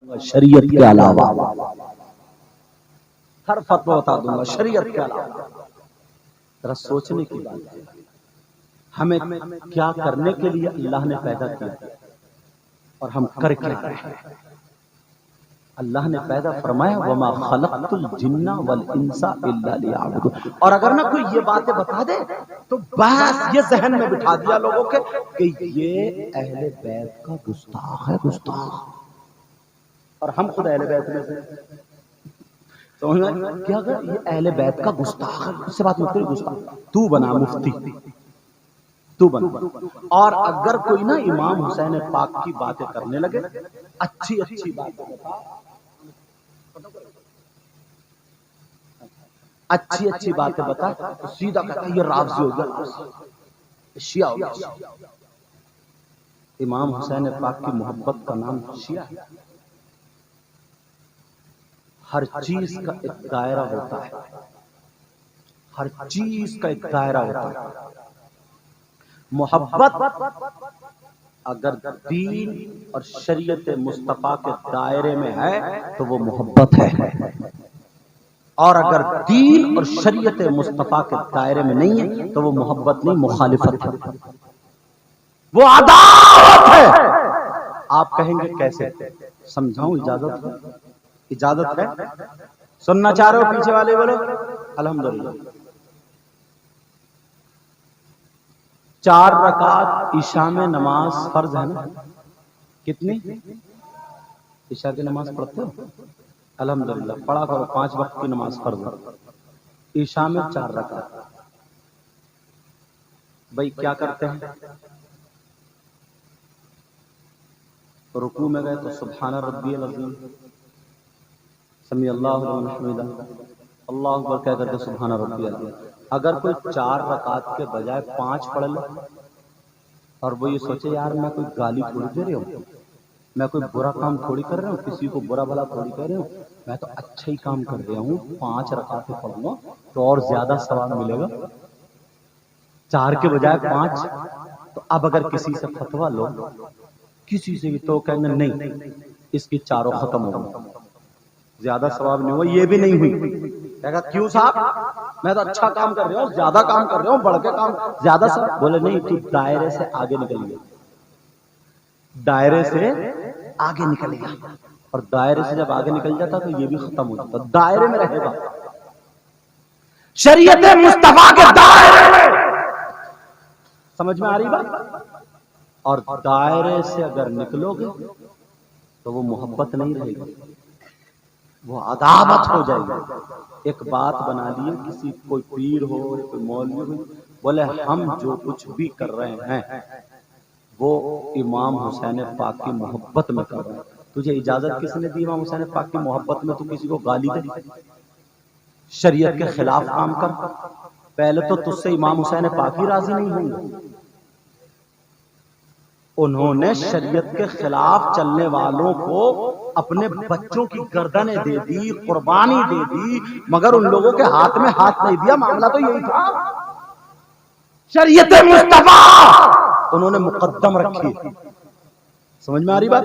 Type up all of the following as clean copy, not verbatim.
شریعت کے علاوہ ہر فتویٰ بتا دوں گا شریعت کے علاوہ. ذرا سوچنے کی بات ہے ہمیں کیا کرنے کے لیے اللہ نے پیدا کیا اور ہم کر کیا رہے ہیں. اللہ نے پیدا فرمایا وما خلقت الجن والانس الا لیعبدون. اور اگر نہ کوئی یہ باتیں بتا دے تو بس یہ ذہن میں بٹھا دیا لوگوں کے کہ یہ اہل بیت کا گستاخ ہے, گستاخ. اور ہم خود اہل بیت میں سے سمجھ میں کیا اگر یہ اہل بیت کا گستاخ ہے, اس سے بات مت کری, گستاخ تو بنا مفتی, تو بنا. اور اگر کوئی نا امام حسین پاک کی باتیں کرنے لگے, اچھی اچھی باتیں بتا, اچھی اچھی باتیں بتا, تو سیدھا کہتا ہے یہ رافضی ہو گیا, شیعہ ہو گیا. امام حسین پاک کی محبت کا نام شیعہ ہے. ہر چیز کا ایک دائرہ ہوتا ہے, ہر چیز کا ایک دائرہ ہوتا ہے. محبت اگر دین اور شریعت مصطفیٰ کے دائرے میں ہے تو وہ محبت ہے, اور اگر دین اور شریعت مصطفیٰ کے دائرے میں نہیں ہے تو وہ محبت نہیں, مخالفت ہے, وہ عداوت ہے. آپ کہیں گے کیسے؟ سمجھاؤں؟ اجازت ہے؟ اجازت ہے؟ سننا چاہ رہے ہو؟ پیچھے والے بولو الحمدللہ. 4 رکعت عشاء میں نماز فرض ہے نا؟ کتنی عشاء کی نماز پڑھتے ہو؟ الحمدللہ پڑھا کرو, 5 وقت کی نماز فرض ہے. عشاء میں 4 رکعت. بھائی کیا کرتے ہیں؟ رکوع میں گئے تو سبحان ربی العظیم, سمیع اللہ لمن حمدہ, اللہ اکبر کہہ کر کے سبحان ربی العظیم. اگر کوئی 4 رکعت کے بجائے 5 پڑھ لے اور وہ یہ سوچے یار میں کوئی گالی تھوڑی دے رہا ہوں, میں کوئی برا کام تھوڑی کر رہا ہوں, کسی کو برا بھلا تھوڑی کہہ رہا ہوں, میں تو اچھا ہی کام کر رہا ہوں, 5 رکعتیں پڑھوں گا تو اور زیادہ ثواب ملے گا 4 کے بجائے 5. تو اب اگر کسی سے فتویٰ لو, کسی سے بھی, تو کہیں گے نہیں اس کی 4 ختم ہو گئی, زیادہ ثواب نہیں ہوا. یہ بھی نہیں ہوئی, کہے گا کیوں صاحب میں تو اچھا کام کر رہا ہوں, زیادہ کام کر رہا ہوں, بڑھ کے کام زیادہ ثواب. بولے نہیں, تو دائرے سے آگے نکل گیا, دائرے سے آگے نکل گیا. اور دائرے سے جب آگے نکل جاتا تو یہ بھی ختم ہو جاتا, دائرے میں رہے گا, شریعت مصطفیٰ کے دائرے میں. سمجھ میں آ رہی بات؟ اور دائرے سے اگر نکلو گے تو وہ محبت نہیں رہے گی, وہ عداوت ہو جائے گی. ایک بات بنا لیے, کسی کوئی پیر ہو, کوئی مولوی ہو, بولے ہم جو کچھ بھی کر رہے ہیں وہ امام حسین پاک کی محبت میں کر رہے ہیں. تجھے اجازت کس نے دی امام حسین پاک کی محبت میں تو کسی کو گالی دے, شریعت کے خلاف کام کر؟ پہلے تو تجھ سے امام حسین پاک ہی راضی نہیں ہوں گے. انہوں نے شریعت کے خلاف چلنے والوں کو اپنے بچوں کی گردنیں دے دی, قربانی دے دی, مگر ان لوگوں کے ہاتھ میں ہاتھ نہیں دیا. معاملہ تو یہی تھا, شریعت مصطفیٰ انہوں نے مقدم رکھی. سمجھ میں آ رہی بات؟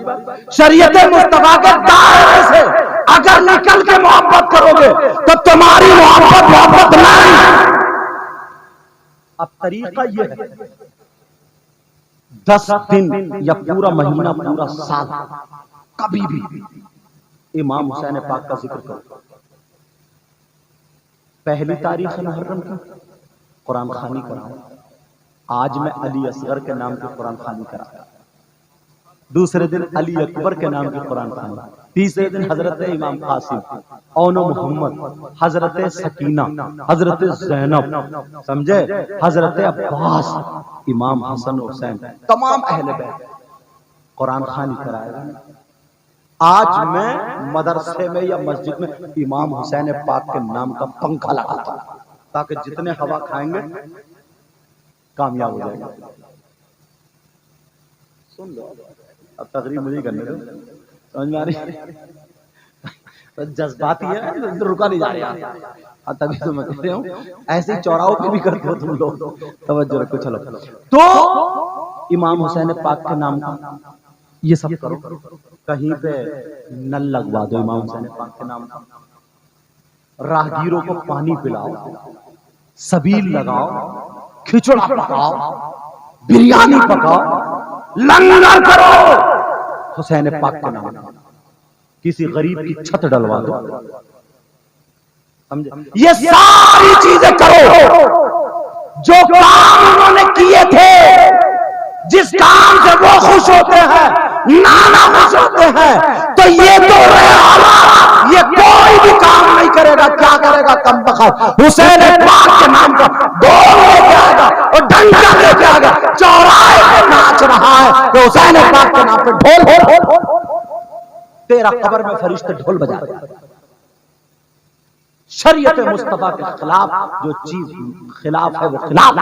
شریعت مصطفیٰ کے دائرے سے اگر نکل کے محبت کرو گے تو تمہاری محبت نہیں. اب طریقہ یہ ہے, 10 دن یا پورا مہینہ, پورا سال, کبھی بھی امام حسین پاک کا ذکر کرو. پہلی تاریخ محرم کی قرآن خوانی کراؤ. آج میں علی اصغر کے نام کی قرآن خوانی کراؤں, دوسرے دن علی اکبر کے نام کی قرآن خوانی, تیسرے دن حضرت امام قاسم, اون محمد, حضرت سکینہ, حضرت زینب, سمجھے, حضرت عباس, امام حسن حسین, تمام اہل بیت قرآن خوانی کرائے گا. آج میں مدرسے میں یا مسجد میں امام حسین پاک کے نام کا پنکھا لگاتا ہوں تاکہ جتنے ہوا کھائیں گے کامیاب ہو جائے گا. سن لو, اب تقریر مجھے کرنے دو, سمجھ میں آ رہی؟ جذباتی ہے, رکا نہیں جا رہا, تبھی تو میں کہہ رہا ہوں ایسے ہی چوراہوں پہ بھی کرتے ہو تم لوگ. توجہ رکھو. چلو, تو امام حسین پاک کے نام کا یہ سب کرو، کہیں پہ نل لگوا دو امام حسین پاک کے نام کا، راہگیروں کو پانی پلاؤ، سبیل لگاؤ، کھچڑا پکاؤ، بریانی پکاؤ، لنگر کرو حسین پاک کے نام کا، کسی غریب کی چھت ڈلوا دو، سمجھے؟ یہ ساری چیزیں کرو جو کام انہوں نے کیے تھے، جس کام سے وہ خوش ہوتے ہیں، نانا خوش ہوتے ہیں، تو یہ تو یہ کوئی بھی کام نہیں کرے گا. کیا کرے گا کم بخت؟ حسین پاک کے نام کا ڈول لے کے آئے گا اور ڈنڈا لے کے آئے گا، چوراہے پہ ناچ رہا ہے کہ حسین پاک کے نام پہ ڈھول، تیرا قبر میں فرشتے ڈھول بجا رہے ہیں. شریعت مصطفیٰ کے خلاف جو چیز خلاف ہے وہ خلاف،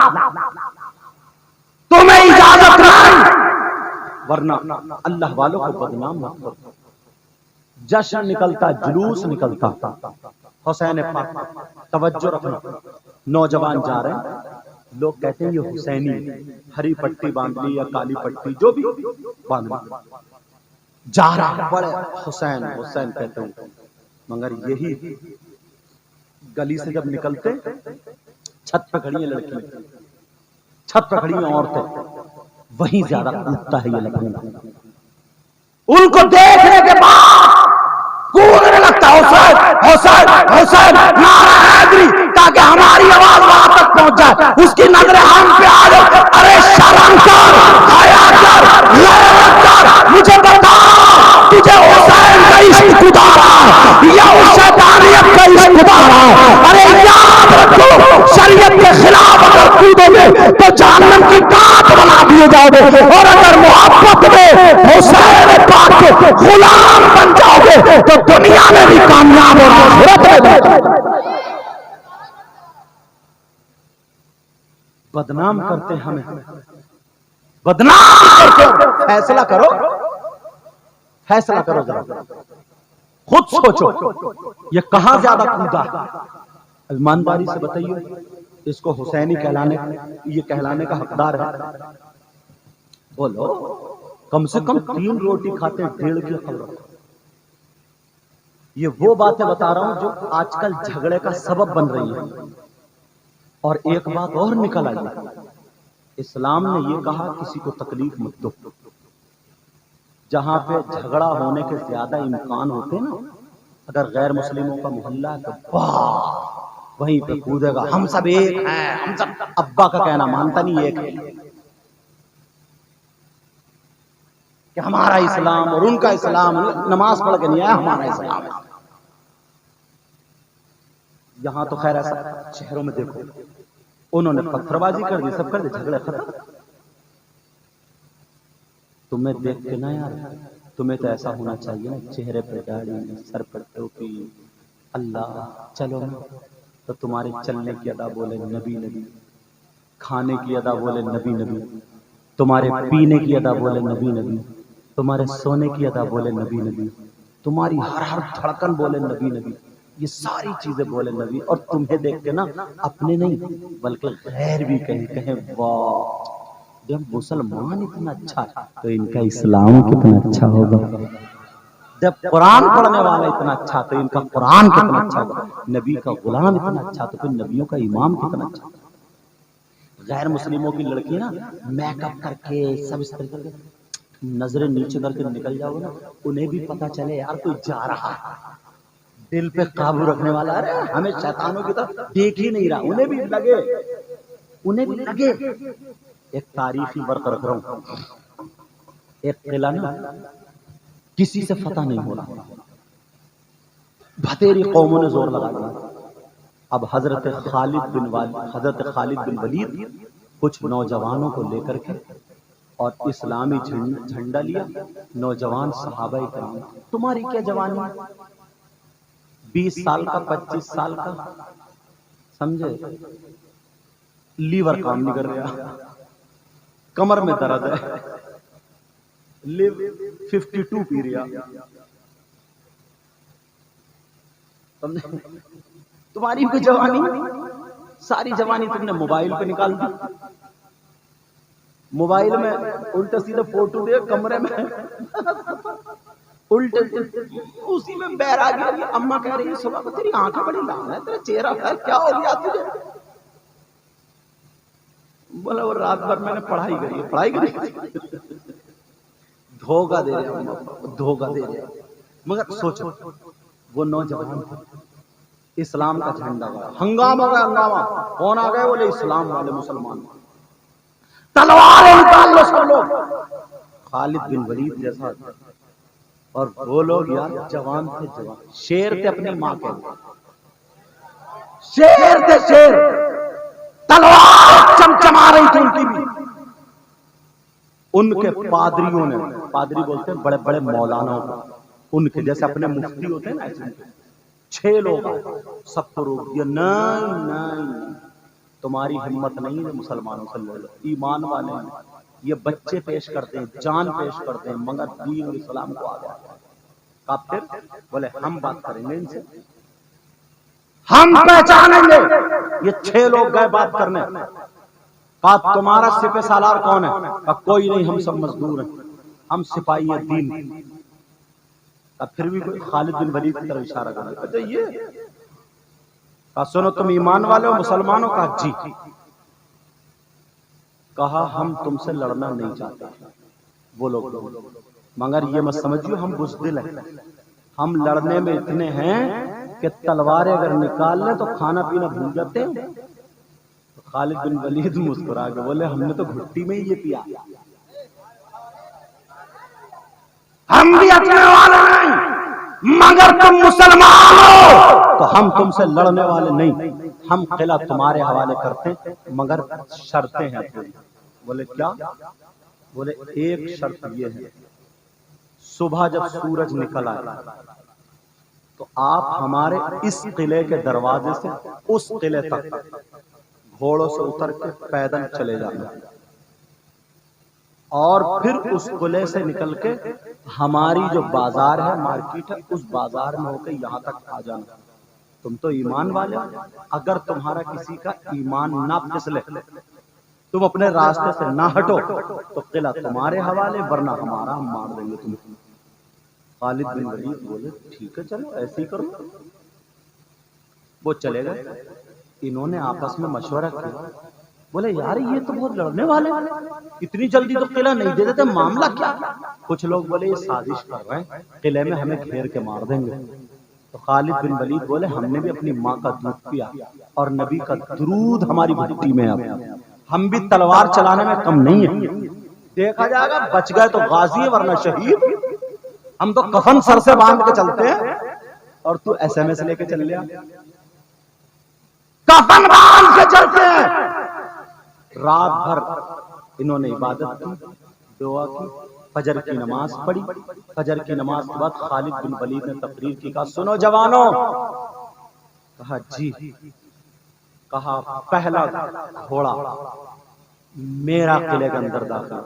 تمہیں اجازت نہیں، ورنہ اللہ والوں کو بدنام مت کرو. جشن نکلتا، جلوس نکلتا حسین پاک، توجہ رکھنا، نوجوان جا رہے ہیں، لوگ کہتے ہیں یہ حسینی، ہری پٹی باندھ لی یا کالی پٹی جو بھی باندھ لی، جا رہا بڑے حسین حسین کہتے ہیں، مگر یہی گلی سے جب نکلتے چھت پہ کھڑی ہیں لڑکی، چھت پہ کھڑی ہیں عورتیں، وہیں زیادہ کودتا ہے یہ لڑکیاں. ان کو دیکھنے کے بعد کودنے لگتا حسین حسین حسین نعرہ حیدری، تاکہ ہماری آواز وہاں تک پہنچ جائے، اس کی نظریں ہم پہ آ جائے. ارے شرم کر، حیا کر، غیرت کر، مجھے بتا تجھے حسین کا عشق خدا رہا یا اس شیطانیت کا عشق خدا رہا؟ ارے یاد رکھو، شریعت کے خلاف اگر کودو گے تو جہنم کی کانٹ بنا دیے جاؤ گے، اور اگر محبت میں حسین پاک کے غلام بن جاؤ گے تو دنیا میں بھی کامیاب اور آخرت میں بھی. بدنام کرتے ہمیں، بدنام کرتے. فیصلہ کرو، فیصلہ کرو، ذرا خود سوچو یہ کہاں زیادہ کودا. ایمانداری سے بتائیے اس کو حسینی کہلانے کا حقدار ہے؟ بولو. کم سے کم 3 روٹی کھاتے ہیں، 1.5 کی خبر. یہ وہ باتیں بتا رہا ہوں جو آج کل جھگڑے کا سبب بن رہی ہے. اور ایک بات اور نکل آئی، اسلام نے یہ کہا کسی کو تکلیف مت دو. جہاں پہ جھگڑا ہونے کے زیادہ امکان ہوتے ہیں نا، اگر غیر مسلموں کا محلہ ہے تو وہیں پہ کودے گا، ہم سب ایک ہیں، ہم سب. ابا کا کہنا مانتا نہیں ایک ہے کہ ہمارا اسلام اور ان کا اسلام، نماز پڑھ کے نہیں آیا ہمارا اسلام. یہاں تو خیر ایسا، شہروں میں دیکھو انہوں نے پتھر بازی کر دی، سب کر دی، جھگڑے ختم. تمہیں دیکھ کے نا یار، تمہیں تو ایسا ہونا چاہیے نا، چہرے پہ داڑھی، سر پر ٹوپی، اللہ چلو نا تو تمہارے چلنے کی ادا بولے نبی نبی، کھانے کی ادا بولے نبی نبی، تمہارے پینے کی ادا بولے نبی نبی، تمہارے سونے کی ادا بولے نبی نبی، تمہاری ہر دھڑکن بولے نبی نبی. یہ ساری چیزیں بولے نبی. اور تمہیں دیکھ کے نا اپنے نہیں بلکہ غیر بھی کہیں واہ جب مسلمان اتنا اچھا تو ان کا اسلام کتنا اچھا ہوگا، جب قرآن پڑھنے والا اتنا اچھا تو ان کا قرآن کتنا اچھا ہوگا، نبی کا غلام اتنا اچھا تو پھر نبیوں کا امام کتنا اچھا. غیر مسلموں کی لڑکی نا میک اپ کر کے سب اس طریقے سے نظریں نیچے کر کے نکل جاؤ گے نا، انہیں بھی پتا چلے یار کوئی جا رہا ہے، دل پہ قابو رکھنے والا. ارے ہمیں شیطانوں کی طرف دیکھ ہی نہیں رہا، انہیں بھی لگے. ایک تاریخی برق رکھ رہا ہوں، ایک قلعہ نا کسی سے فتح نہیں ہو رہا، بھتیری قوموں نے زور لگا دیا. اب حضرت خالد بن ولید کچھ نوجوانوں کو لے کر کے اور اسلامی جھنڈا لیا. نوجوان صحابہ کرام، تمہاری کیا جوانی، 20 سال کا 25 سال کا، سمجھے، لیور کام نہیں کر رہا، کمر میں درد ہے، لیو 52 پی رہا، تمہاری کوئی جوانی، ساری جوانی تم نے موبائل پہ نکال دی. موبائل میں الٹے سیدھے فوٹو دے کمرے میں الٹے اسی میں بیر آ گیا. اماں کہہ رہی ہے صبح کو تیری آنکھیں بڑی لال ہیں, تیرا چہرہ ہے, کیا ہو گیا تجھے؟ بولا وہ رات بھر میں نے پڑھائی کری ہے. پڑھائی کری دھوکہ دے رہے, دھوکہ دے رہے. مگر سوچو وہ نوجوان اسلام کا جھنڈا گیا, ہنگامہ ہو گیا, ہنگامہ. کون آ گئے؟ بولے اسلام والے مسلمان. تلواریں نکال لو سب لوگ. خالد بن ولید جیسا, اور وہ لوگ یار جوان تھے, جوان شیر تھے اپنی ماں کے, شیر تھے شیر. تلوار چمچما رہی تھی ان کی بھی. ان کے پادریوں نے, پادری بولتے ہیں بڑے بڑے مولانا, ان کے جیسے اپنے مفتی ہوتے ہیں نا, ایسے 6 لوگ سب کو روک دیا. نہیں نہیں, تمہاری ہمت نہیں ہے مسلمانوں سے لڑو, ایمان والے ہیں. یہ بچے پیش کرتے ہیں, جان پیش کرتے ہیں, مگر دین اور اسلام کو آگے کافر. بولے ہم بات کریں گے ان سے, ہم پہچانیں گے. یہ 6 لوگ گئے بات کرنے. کہا تمہارا سپہ سالار کون ہے؟ کہا کوئی نہیں, ہم سب مزدور ہیں, ہم سپاہی ہیں دین. پھر بھی کوئی خالد بن ولید کی طرف اشارہ کر رہا ہے, یہ کہا سنو تم ایمان والے ہو, مسلمانوں؟ کہا جی. کہا ہم تم سے لڑنا نہیں چاہتے. وہ لوگ مگر یہ مت سمجھیے ہم بزدل ہیں, ہم لڑنے میں اتنے ہیں کہ تلواریں اگر نکال لیں تو کھانا پینا بھول جاتے ہیں. خالد بن ولید مسکرا کے بولے ہم نے تو گھٹی میں ہی یہ پیا, ہم بھی اٹھنے والے نہیں, مگر تم مسلمان ہو تو ہم تم سے لڑنے والے نہیں. ہم قلعہ تمہارے حوالے کرتے مگر شرطیں ہیں. بولے کیا؟ بولے ایک شرط یہ ہے, صبح جب سورج نکل آئے تو آپ ہمارے اس قلعے کے دروازے سے اس قلعے تک گھوڑوں سے اتر کے پیدل چلے جانا, اور پھر اس قلعے سے نکل کے ہماری جو بازار ہے, مارکیٹ ہے, اس بازار میں ہو کے یہاں تک آ جانا. تم تو ایمان والے ہو, اگر تمہارا کسی کا ایمان نہ پھسلے, تم اپنے راستے سے نہ ہٹو تو قلعہ تمہارے حوالے, ورنہ ہمارا, ہم مار دیں گے تمہیں. خالد بن ولید بولے ٹھیک ہے چلو ایسے ہی کرو. وہ چلے گئے. انہوں نے آپس میں مشورہ کیا, بولے یار یہ تو بہت لڑنے والے, اتنی جلدی تو قلعہ نہیں دے دیتے, معاملہ کیا؟ کچھ لوگ بولے یہ سازش کر رہے ہیں, قلعے میں ہمیں گھیر کے مار دیں گے. تو خالد بن ولید بولے ہم نے بھی اپنی ماں کا دودھ پیا اور نبی کا درود ہماری بھٹی میں ہے, ہم بھی تلوار چلانے میں کم نہیں ہیں. دیکھا جائے گا, بچ گئے تو غازی ہے ورنہ شہید. ہم تو کفن سر سے باندھ کے چلتے ہیں اور تو ایس ایم ایس لے کے چل لیا. کفن باندھ کے چلتے ہیں. رات بھر انہوں نے عبادت کی, دعا کی, فجر کی نماز پڑھی. فجر کی نماز کے بعد خالد بن ولید نے تقریر کی, کہا سنو جوانوں. کہا جی. کہا پہلا گھوڑا میرا قلعے کے اندر داخل,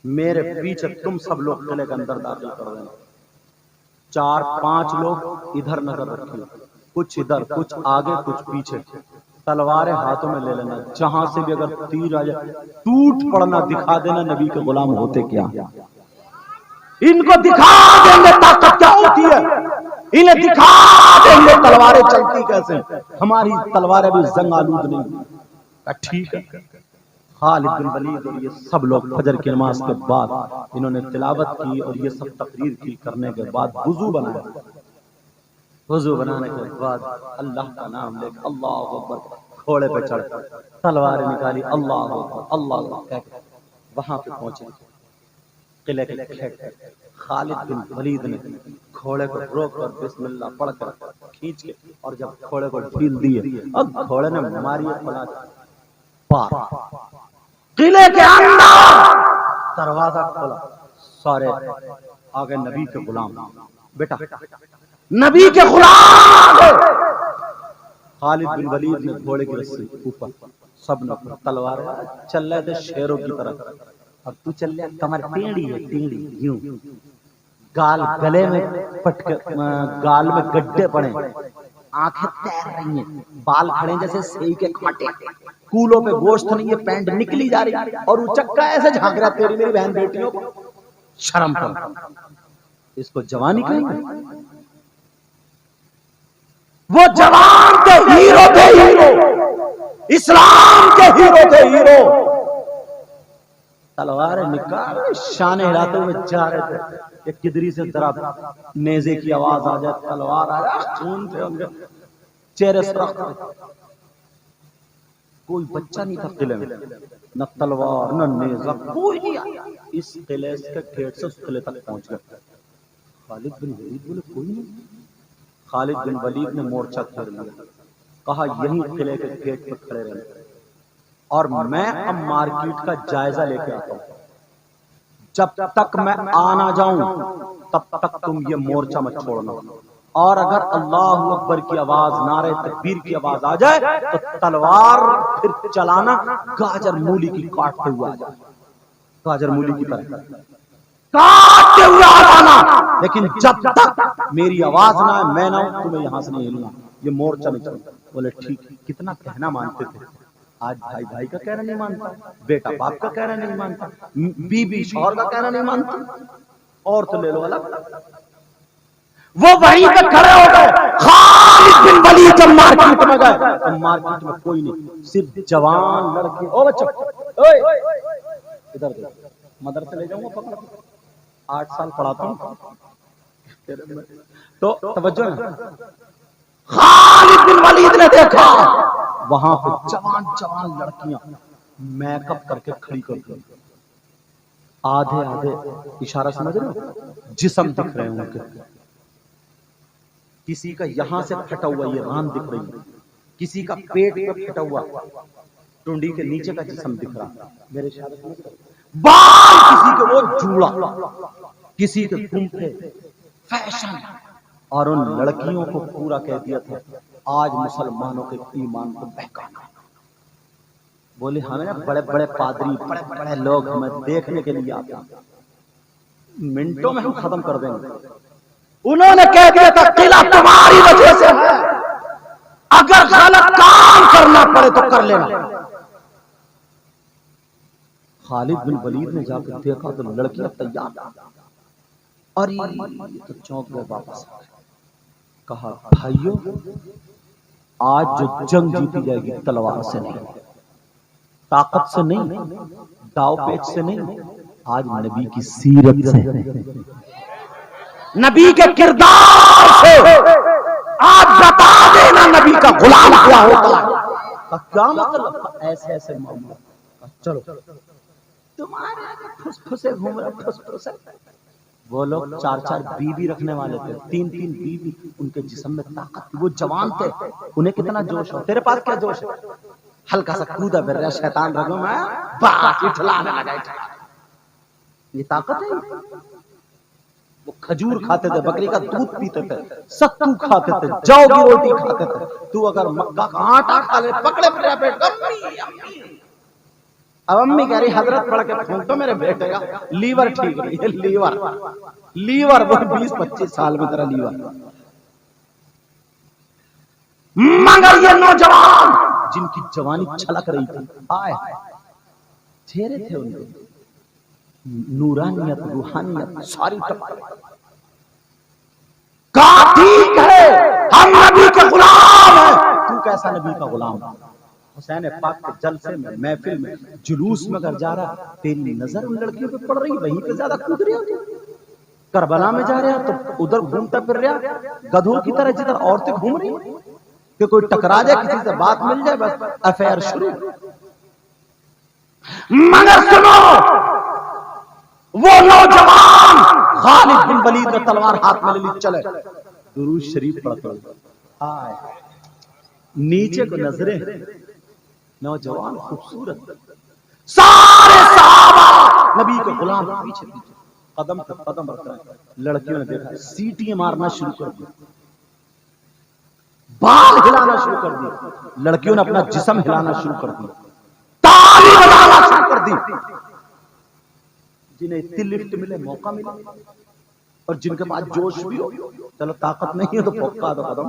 میرے پیچھے تم سب لوگ قلعے کے اندر داخل کر دینا. 4-5 لوگ ادھر نظر رکھیے, کچھ ادھر, کچھ آگے, کچھ پیچھے. تلواریں ہاتھوں میں لے لینا, جہاں سے بھی اگر تیر آ جائے ٹوٹ پڑنا, دکھا دینا نبی کے غلام ہوتے کیا. ان کو دکھا دیں گے طاقت کیا ہوتی ہے, انہیں دکھا دیں گے تلواریں چلتی کیسے. ہماری تلواریں بھی زنگ آلود نہیں. ٹھیک ہے. خالد بن ولید اور یہ سب لوگ فجر کی نماز کے بعد انہوں نے تلاوت کی اور یہ سب تقریر کی. کرنے کے بعد وضو بنایا. وضو بنانے کے بعد اللہ کا نام لے کے اللہ اکبر, گھوڑے پہ چڑھ تلواریں نکالی, اللہ اکبر اللہ اکبر. وہاں پہ پہنچے قلعے کے کھیت. خالد بن ولید نے گھوڑے کو روک کر بسم اللہ پڑھ کر کھینچ کے, اور جب گھوڑے کو ڈھیل دیے, اب گھوڑے نے ماری پار. قلعے کے اندر دروازہ کھولا, سارے آگے نبی کے غلام. بیٹا نبی کے غلام. خالد بن ولید نے گھوڑے کی رسی اوپر, سب نے تلوار چل رہے تھے شیروں کی طرح. اب تو چل رہا, کمر ٹیڑھی ہے, ٹیڑھی یوں, گال گلے میں پٹ کے, گال میں گڈھے پڑے, آنکھیں تیر رہی ہیں، بال کھڑے ہیں جیسے سئی کے کانٹے، کولوں پہ گوشت نہیں ہے، پینٹ نکلی جا رہی اور اچکا ایسے جھانک رہا، تیری میری بہن بیٹیوں کو شرم کرو، اس کو جوانی کہیں گے؟ وہ جوان کے ہیرو تھے، ہیرو اسلام کے ہیرو تھے، ہیرو تلواریں نکال شان ہلاتے ہوئے جا رہے تھے، ایک کدری سے ذرا نیزے کی آواز آ جائے، تلوار آیا، خون تھے ان کے چہرے سرخت تھے، کوئی بچہ نہیں تھا قلعے میں، نہ تلوار نہ نیزہ، کوئی نہیں آیا، اس قلعے کے گیٹ سے اس قلعے تک پہنچ گئے۔ خالد بن ولید بولے کوئی نہیں، خالد بن ولید نے مورچہ پھیر لیا، کہا یہیں قلعے کے گیٹ پر کھڑے رہے اور میں اب مارکیٹ کا جائزہ لے کے آتا ہوں، جب تک میں آ نہ جاؤں تب تک تم یہ مورچہ مت چھوڑنا، اور اگر اللہ اکبر کی آواز، نعرہ تکبیر کی آواز آ جائے تو تلوار پھر چلانا گاجر مولی کی کاٹتے ہوئے آ جائے، گاجر مولی کی طرح کاٹتے ہوئے آ جانا، لیکن جب تک میری آواز نہ آئے، میں نہ ہوں، تمہیں یہاں سے نہیں ہلنا، یہ مورچہ نہیں چلتا۔ بولے ٹھیک، کتنا کہنا مانتے تھے، آج بھائی بھائی کا کہنا نہیں مانتا، بیٹا باپ کا کہنا نہیں مانتا، بیوی شوہر کا کہنا نہیں مانتا، اور تو لے لو الگ۔ وہ وہیں پہ کھڑے ہو گئے، خالد بن ولید جب مارکیٹ میں گئے تو مارکیٹ میں کوئی نہیں، صرف جوان لڑکے، او بچوں ادھر دیکھ، مدرسے لے جاؤں گا پکڑ، 8 سال پڑھاتا ہوں تو توجہ ہے۔ خالد بن ولید نے دیکھا وہاں پہ جوان جوان لڑکیاں میک اپ کر کے کھڑی کر دی، آدھے آدھے اشارہ سمجھ رہے ہو، جسم دکھ رہے ہیں ان کے، کسی کا یہاں سے پھٹا ہوا یہ ران دکھ رہی ہے، کسی کا پیٹ پہ پھٹا ہوا ٹونڈی کے نیچے کا جسم دکھ رہا، میرے اشارہ سمجھ رہے ہو، بال کسی کے وہ جوڑا، کسی کے گھومتے فیشن، اور ان لڑکیوں کو پورا کہہ دیا تھا آج مسلمانوں کے ایمان کو بہکانا۔ بولے ہمیں بڑے بڑے پادری، بڑے بڑے لوگ ہمیں دیکھنے کے لیے آتے ہیں، منٹوں میں ہم ختم کر دیں گے۔ انہوں نے کہہ دیا تھا قلعہ تمہاری وجہ سے ہے، اگر غلط کام کرنا پڑے تو کر لینا۔ خالد بن ولید نے جا کر دیکھا تو لڑکیاں تیار، اور یہ تو چونک گئے، واپس کہا بھائیو آج جو جنگ جیتی جائے گی تلوار سے نہیں، طاقت سے نہیں، داؤ پیچ سے نہیں، آج نبی کی سیرت سے، نبی کے کردار سے، آج بتا دینا نبی کا غلام کیا ہوتا ہے، کیا مطلب ایسے ایسے معاملہ، چلو تمہارے پھس پھسے گھوم رہے، پھس پھسے، وہ لوگ 4 بیوی رکھنے والے تھے، 3 بیوی، ان کے جسم میں طاقت تھی، وہ جوان تھے، انہیں کتنا جوش ہو، تیرے پاس کیا جوش ہے، ہلکا سا کودا پھر رہا شیطان رگوں میں، بات اٹھلانے لگا، یہ طاقت ہے۔ وہ کھجور کھاتے تھے، بکری کا دودھ پیتے تھے، ستو کھاتے تھے، جو کی روٹی کھاتے تھے، تو اگر مکہ کا آٹا کھا لے پکڑے پھر پیٹ، اب امی کہہ رہی حضرت پڑھ کے پھونک تو میرے بیٹے کا لیور ٹھیک نہیں ہے، لیور وہ 20-25 سال میں تیرا لیور۔ مگر یہ نوجوان جن کی جوانی چھلک رہی تھی، آئے چہرے تھے ان کے، نورانیت روحانیت ساری ٹپائی، کہا ٹھیک ہے ہم نبی کے غلام ہیں، تو کیسا نبی کا غلام؟ حسین پاک کے جلسے میں، محفل میں، جلوس میں اگر جا رہا، تیری نظر ان لڑکیوں پہ پڑ رہی، وہیں پہ زیادہ کود رہی ہوتی، کربلا میں جا رہا تو ادھر گھومتا پھر رہا گدھوں کی طرح، جدھر عورتیں گھوم رہی کہ کوئی ٹکرا جائے، کسی سے بات مل جائے، بس افیئر شروع۔ مگر سنو، وہ نوجوان خالد بن ولید نے تلوار ہاتھ میں لی، چلے درود شریف پڑھتے آئے، نیچے کو نظریں، نوجوان خوبصورت، سارے صحابہ نبی کے غلام پیچھے پیچھے قدم پہ قدم رکھ رہے ہیں، لڑکیوں نے دیکھا سیٹیاں مارنا شروع کر دی، بال ہلانا شروع کر دی، لڑکیوں نے اپنا جسم ہلانا شروع کر دی، تالی بجانا شروع کر دی، جنہیں اتنی لفٹ ملے، موقع ملے، اور جن کے پاس جوش بھی ہو، چلو طاقت نہیں ہے تو پکا دو قدم،